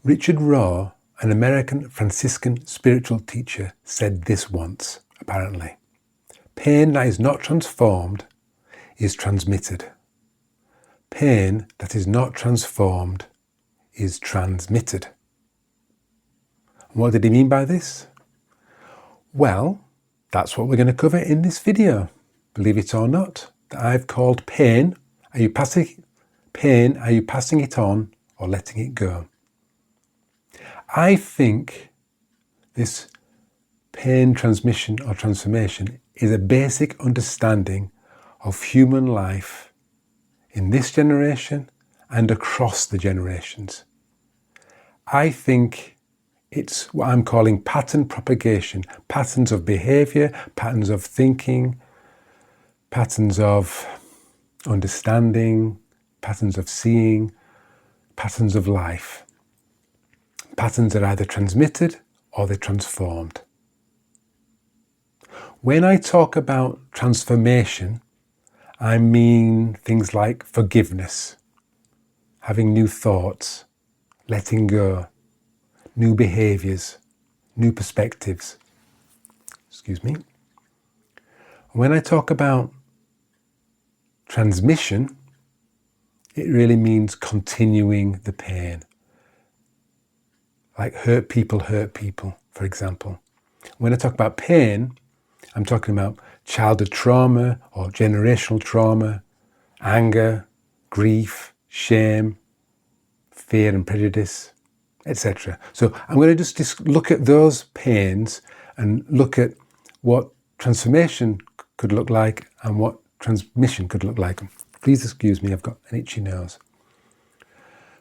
Richard Rohr, an American Franciscan spiritual teacher, said this once, apparently. Pain that is not transformed is transmitted. Pain that is not transformed is transmitted. And what did he mean by this? Well, that's what we're going to cover in this video. Believe it or not, that I've called pain. Are you passing it on or letting it go? I think this pain transmission or transformation is a basic understanding of human life in this generation and across the generations. I think it's what I'm calling pattern propagation, patterns of behavior, patterns of thinking, patterns of understanding, patterns of seeing, patterns of life. Patterns are either transmitted or they're transformed. When I talk about transformation, I mean things like forgiveness, having new thoughts, letting go, new behaviors, new perspectives. When I talk about transmission, it really means continuing the pain. Like hurt people, for example. When I talk about pain, I'm talking about childhood trauma or generational trauma, anger, grief, shame, fear and prejudice, etc. So I'm going to just look at those pains and look at what transformation could look like and what transmission could look like. Please excuse me, I've got an itchy nose.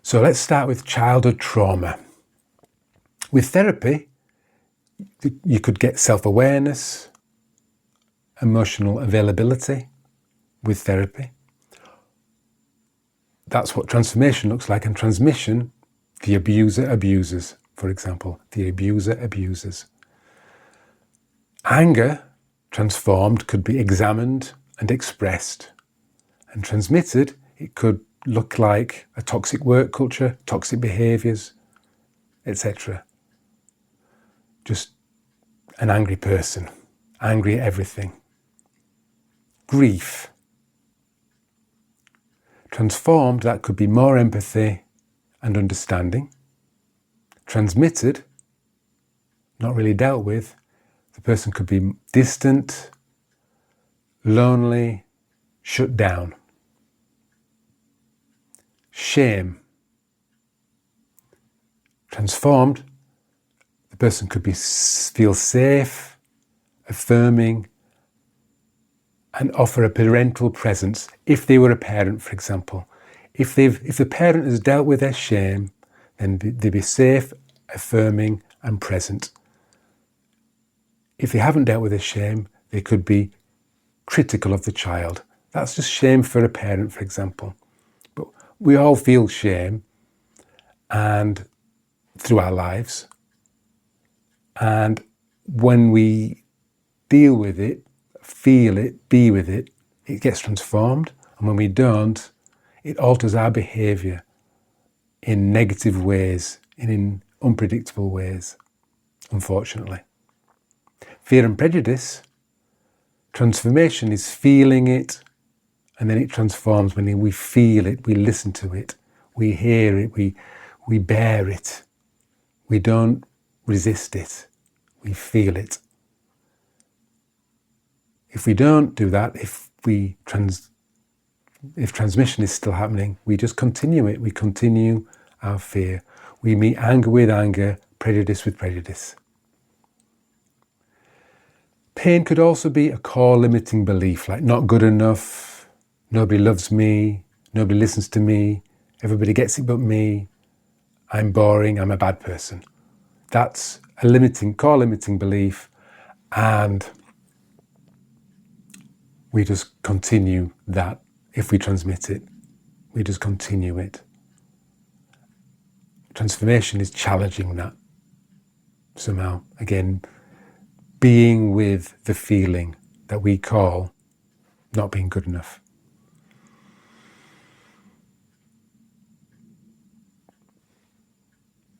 So let's start with childhood trauma. With therapy, you could get self-awareness, emotional availability with therapy. That's what transformation looks like. And transmission, the abuser abuses, for example. The abuser abuses. Anger, transformed, could be examined and expressed. And transmitted, it could look like a toxic work culture, toxic behaviours, etc. Just an angry person, angry at everything. Grief. Transformed, that could be more empathy and understanding. Transmitted, not really dealt with, the person could be distant, lonely, shut down. Shame. Transformed, the person could feel safe, affirming, and offer a parental presence if they were a parent, for example. If the parent has dealt with their shame, then they'd be safe, affirming, and present. If they haven't dealt with their shame, they could be critical of the child. That's just shame for a parent, for example. But we all feel shame and through our lives. And when we deal with it, feel it, be with it, it gets transformed. And when we don't, it alters our behaviour in negative ways, in unpredictable ways, unfortunately. Fear and prejudice, transformation is feeling it, and then it transforms when we feel it, we listen to it, we hear it, we bear it. We don't resist it, we feel it. If we don't do that, if transmission is still happening, we just continue it. We continue our fear. We meet anger with anger, prejudice with prejudice. Pain could also be a core limiting belief, like not good enough, nobody loves me, nobody listens to me, everybody gets it but me, I'm boring, I'm a bad person. That's a core limiting belief, and we just continue that. If we transmit it, we just continue it. Transformation is challenging that somehow. Again, being with the feeling that we call not being good enough.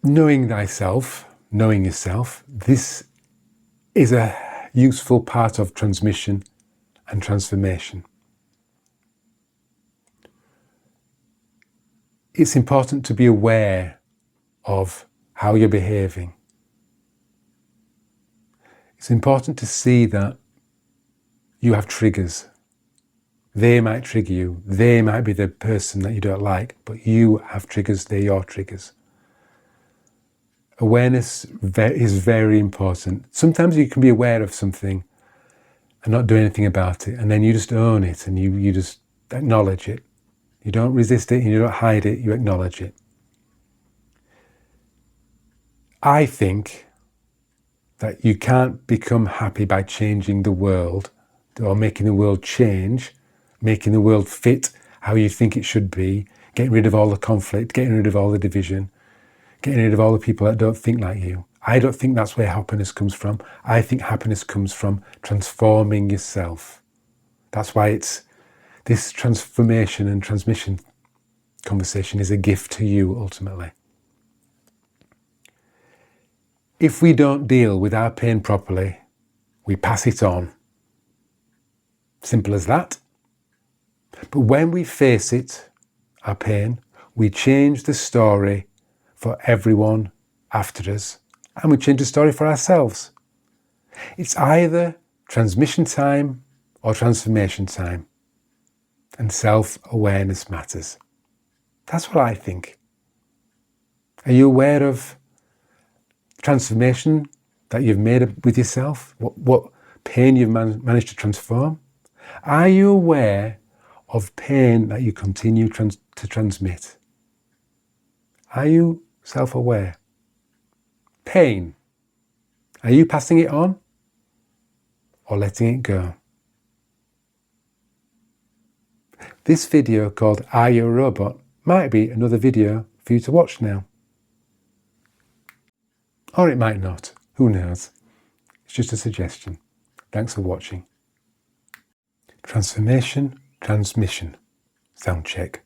knowing thyself, knowing yourself, this is a useful part of transmission and transformation. It's important to be aware of how you're behaving. It's important to see that you have triggers. They might trigger you. They might be the person that you don't like, but you have triggers. They're your triggers. Awareness is very important. Sometimes you can be aware of something and not do anything about it, and then you just own it and you just acknowledge it. You don't resist it and you don't hide it, you acknowledge it. I think that you can't become happy by changing the world or making the world change, making the world fit how you think it should be, getting rid of all the conflict, getting rid of all the division, getting rid of all the people that don't think like you. I don't think that's where happiness comes from. I think happiness comes from transforming yourself. That's why it's this transformation and transmission conversation is a gift to you ultimately. If we don't deal with our pain properly, we pass it on. Simple as that. But when we face it, our pain, we change the story for everyone after us, and we change the story for ourselves. It's either transmission time or transformation time, and self-awareness matters. That's what I think. Are you aware of transformation that you've made with yourself? What pain you've managed to transform? Are you aware of pain that you continue to transmit? Are you self-aware? Pain. Are you passing it on or letting it go? This video called Are You a Robot might be another video for you to watch now. Or it might not. Who knows? It's just a suggestion. Thanks for watching. Transformation, transmission. Sound check.